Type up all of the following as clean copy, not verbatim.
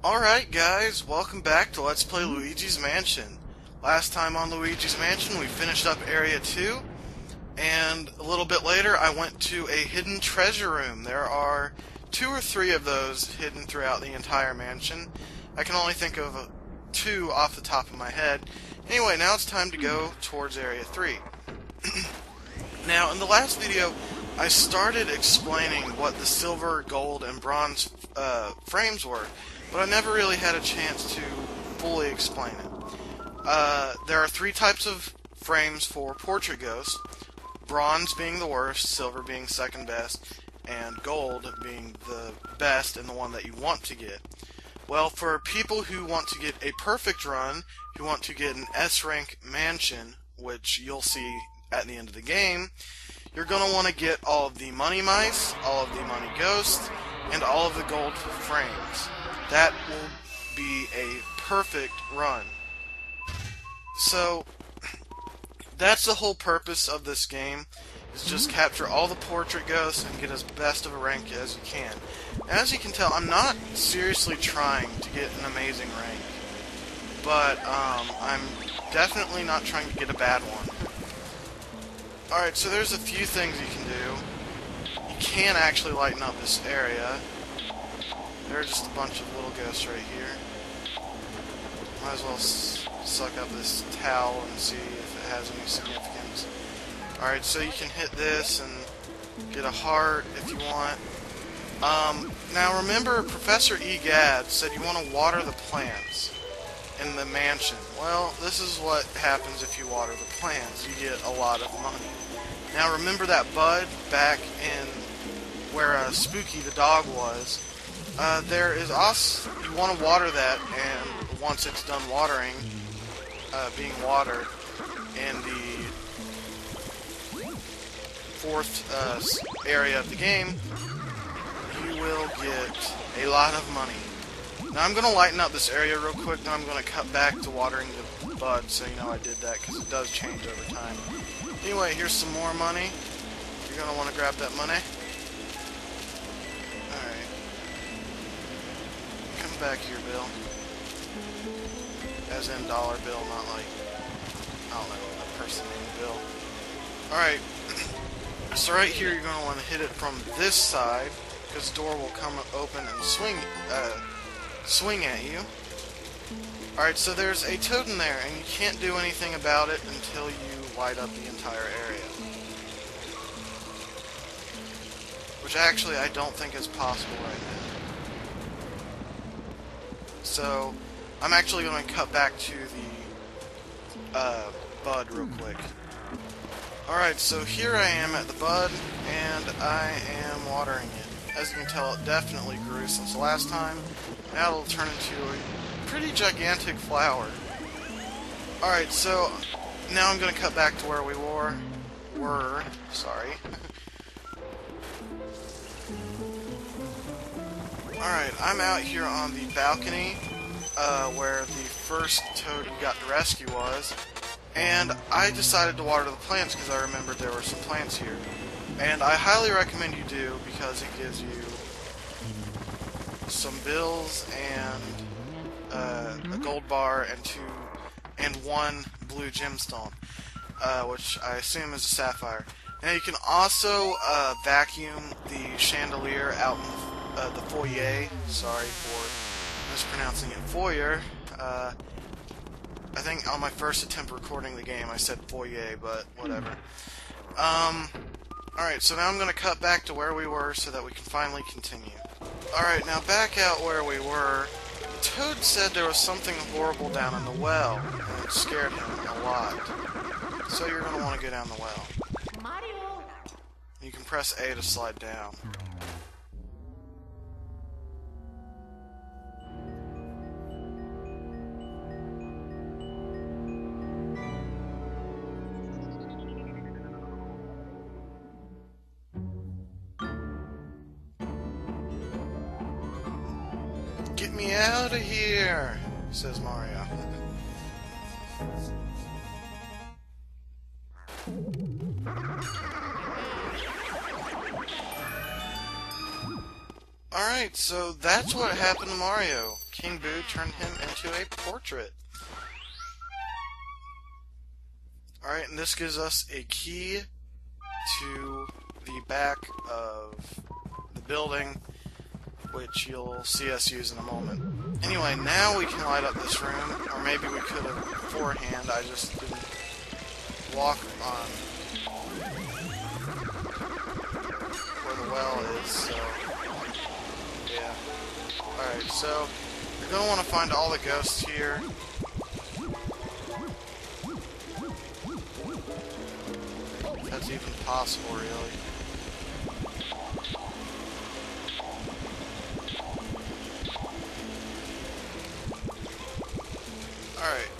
Alright guys, welcome back to Let's Play Luigi's Mansion. Last time on Luigi's Mansion we finished up Area 2, and a little bit later I went to a hidden treasure room. There are 2 or 3 of those hidden throughout the entire mansion. I can only think of 2 off the top of my head. Anyway, now it's time to go towards Area 3. Now, in the last video I started explaining what the silver, gold, and bronze frames were, but I never really had a chance to fully explain it. There are 3 types of frames for Portrait Ghost, bronze being the worst, silver being second best, and gold being the best and the one that you want to get. Well, for people who want to get a perfect run, who want to get an S-rank mansion, which you'll see at the end of the game, you're going to want to get all of the money mice, all of the money ghosts, and all of the gold frames. That will be a perfect run. So, that's the whole purpose of this game, is just capture all the portrait ghosts and get as best of a rank as you can. As you can tell, I'm not seriously trying to get an amazing rank, but I'm definitely not trying to get a bad one. Alright, so there's a few things you can do. You can actually lighten up this area. There are just a bunch of little ghosts right here. Might as well suck up this towel and see if it has any significance. Alright, so you can hit this and get a heart if you want. Now remember, Professor Egad said you want to water the plants in the mansion. Well, this is what happens if you water the plants. You get a lot of money. Now remember that bud back in where Spooky the dog was? There is also, you want to water that, and once it's done watering, being watered, in the 4th area of the game, you will get a lot of money. Now I'm going to lighten up this area real quick, then I'm going to cut back to watering the bud, so you know I did that, because it does change over time. Anyway, here's some more money. You're going to want to grab that money. Alright. Come back here, Bill. As in dollar bill, not like, I don't know, a person named Bill. Alright. So right here you're going to want to hit it from this side, because the door will come open and swing at you. Alright, so there's a toad in there, and you can't do anything about it until you light up the entire area. Which actually I don't think is possible right now. So, I'm actually going to cut back to the bud real quick. Alright, so here I am at the bud, and I am watering it. As you can tell, it definitely grew since the last time. Now it'll turn into a pretty gigantic flower. Alright, so now I'm going to cut back to where we were. Sorry. Alright, I'm out here on the balcony, where the first toad who got to rescue was, and I decided to water the plants because I remembered there were some plants here. And I highly recommend you do, because it gives you some bills and a gold bar and 1 blue gemstone, which I assume is a sapphire. Now you can also vacuum the chandelier out in the foyer. Sorry for mispronouncing it, foyer. I think on my first attempt recording the game I said foyer, but whatever. Alright, so now I'm going to cut back to where we were so that we can finally continue. Alright, now back out where we were, the toad said there was something horrible down in the well, and it scared him a lot. So you're going to want to go down the well. Mario. You can press A to slide down. Get me out of here, says Mario. Alright, so that's what happened to Mario. King Boo turned him into a portrait. Alright, and this gives us a key to the back of the building, which you'll see us use in a moment. Anyway, now we can light up this room, or maybe we could have beforehand. I just didn't walk on where the well is, so yeah. Alright, so you're going to want to find all the ghosts here. If that's even possible, really. Alright.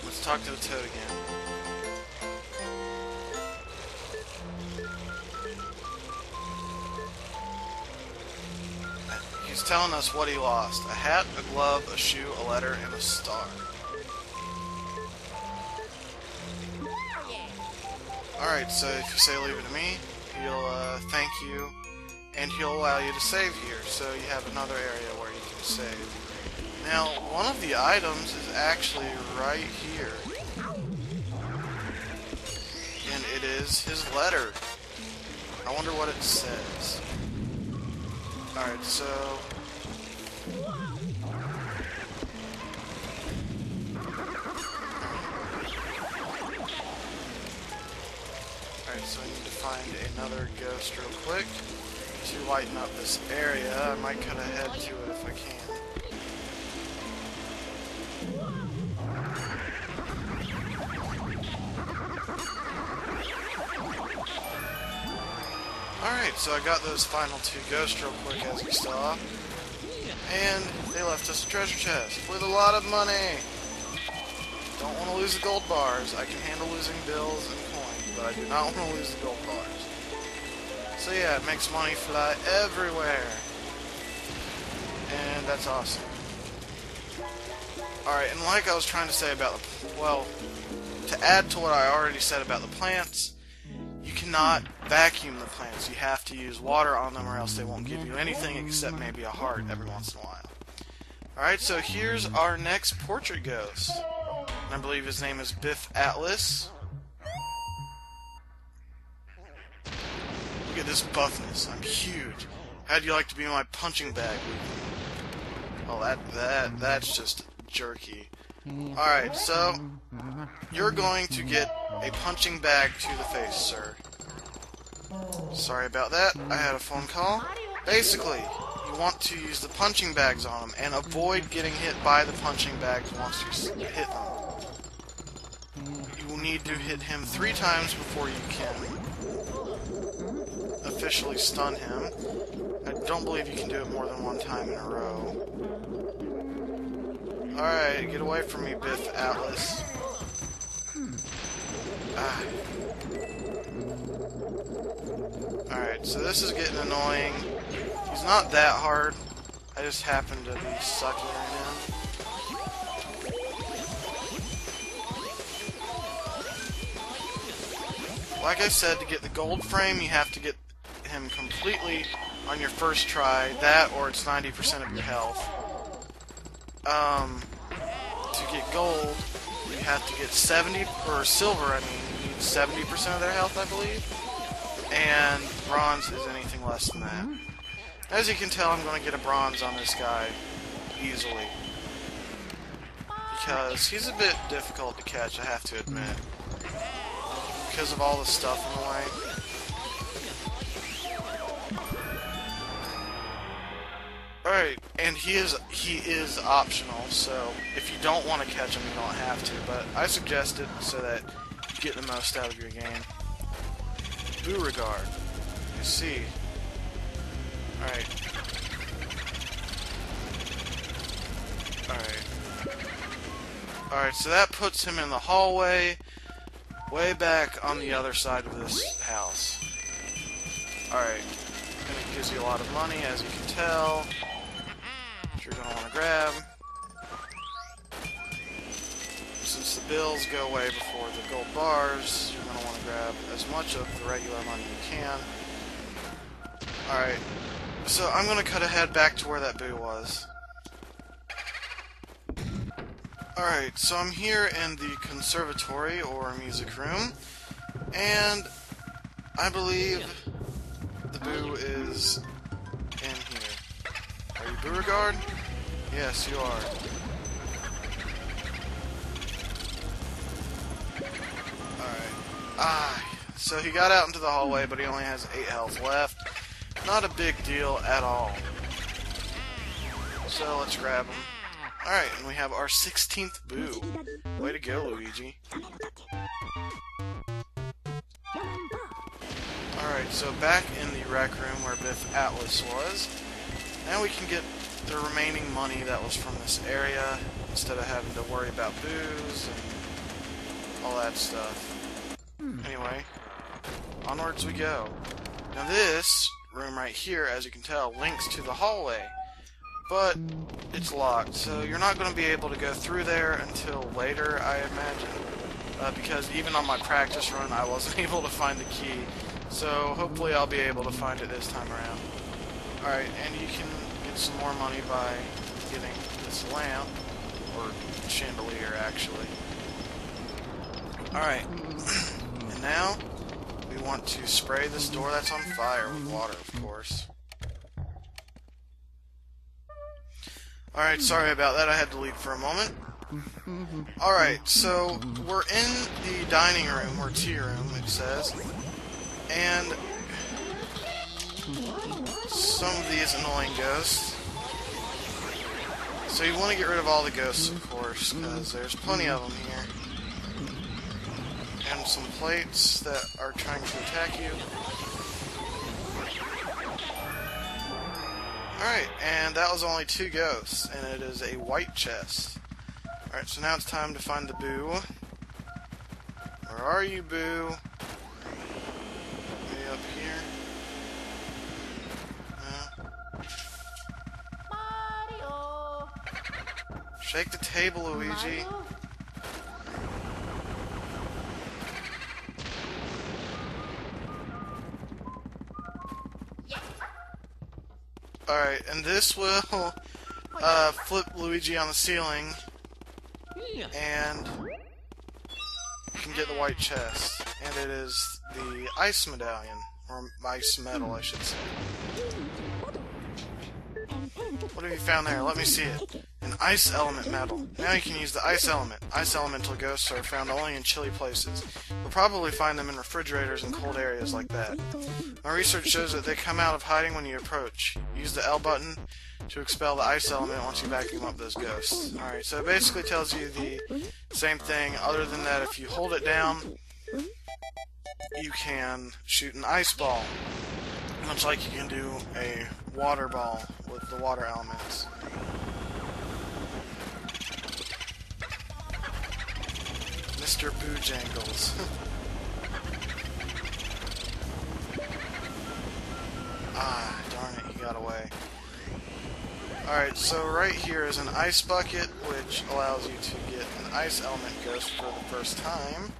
Let's talk to the toad again. He's telling us what he lost. A hat, a glove, a shoe, a letter, and a star. Alright, so if you say leave it to me, he'll thank you, and he'll allow you to save here. So you have another area where you can save. Now, one of the items is actually right here. And it is his letter. I wonder what it says. Alright, so... Alright, so I need to find another ghost real quick to lighten up this area. I might cut ahead to it if I can. Alright, so I got those final two ghosts real quick, as you saw. And they left us a treasure chest with a lot of money. Don't want to lose the gold bars. I can handle losing bills and coins, but I do not want to lose the gold bars. So yeah, it makes money fly everywhere. And that's awesome. Alright, and like I was trying to say about the... Well, to add to what I already said about the plants, you cannot vacuum the plants. You have to use water on them or else they won't give you anything except maybe a heart every once in a while. Alright, so here's our next portrait ghost. I believe his name is Biff Atlas. Look at this buffness. I'm huge. How'd you like to be my punching bag? Oh, that's just jerky. Alright, so you're going to get a punching bag to the face, sir. Sorry about that. I had a phone call. Basically, you want to use the punching bags on him and avoid getting hit by the punching bags once you hit them. You will need to hit him 3 times before you can officially stun him. I don't believe you can do it more than 1 time in a row. Alright, get away from me, Biff Atlas. Alright, so this is getting annoying. He's not that hard. I just happen to be sucking right now. Like I said, to get the gold frame, you have to get him completely on your first try. That, or it's 90% of your health. To get gold, you have to get 70, or silver, I mean, you need 70% of their health, I believe. And bronze is anything less than that. As you can tell, I'm going to get a bronze on this guy easily. Because he's a bit difficult to catch, I have to admit. Because of all the stuff in the way. Alright, and he is optional, so if you don't want to catch him, you don't have to, but I suggest it so that you get the most out of your game. Beauregard. You see. Alright. Alright. Alright, so that puts him in the hallway, way back on the other side of this house. Alright. And it gives you a lot of money, as you can tell. Which you're going to want to grab. Since the bills go away before the gold bars, you're going to want to grab as much of the regular money you can. Alright. So I'm gonna cut ahead back to where that boo was. Alright, so I'm here in the conservatory, or music room, and I believe the boo is in here. Are you Beauregard? Yes, you are. Alright. So he got out into the hallway, but he only has 8 health left. Not a big deal at all. So let's grab him. Alright, and we have our 16th boo. Way to go, Luigi. Alright, so back in the rec room where Biff Atlas was. Now we can get the remaining money that was from this area, instead of having to worry about booze and all that stuff. Anyway, onwards we go. Now this room right here, as you can tell, links to the hallway. But it's locked, so you're not going to be able to go through there until later, I imagine. Because even on my practice run, I wasn't able to find the key. So hopefully I'll be able to find it this time around. Alright, and you can get some more money by getting this lamp, or chandelier actually. Alright, and now we want to spray this door that's on fire with water, of course. Alright, sorry about that, I had to leave for a moment. Alright, so we're in the dining room, or tea room, it says. And some of these annoying ghosts. So you want to get rid of all the ghosts, of course, because there's plenty of them here. And some plates that are trying to attack you. Alright, and that was only 2 ghosts, and it is a white chest. Alright, so now it's time to find the boo. Where are you, boo? Way up here. No. Shake the table, Luigi. Alright, and this will flip Luigi on the ceiling, and you can get the white chest. And it is the ice medallion, or ice medal, I should say. What have you found there? Let me see it. An ice element medal. Now you can use the ice element. Ice elemental ghosts are found only in chilly places. You'll probably find them in refrigerators and cold areas like that. My research shows that they come out of hiding when you approach. Use the L button to expel the ice element once you vacuum up those ghosts. Alright, so it basically tells you the same thing, other than that if you hold it down, you can shoot an ice ball. Much like you can do a water ball with the water elements. Mr. Boojangles. Ah, darn it, he got away. Alright, so right here is an ice bucket, which allows you to get an ice element ghost for the first time.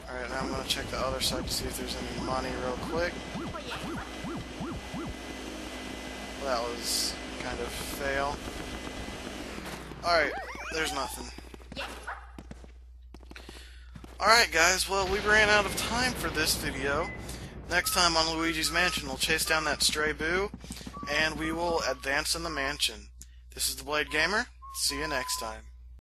Alright, now I'm going to check the other side to see if there's any money real quick. Well, that was kind of fail. Alright, there's nothing. Alright guys, well we ran out of time for this video. Next time on Luigi's Mansion we'll chase down that stray boo, and we will advance in the mansion. This is TheBladeGamer. See you next time.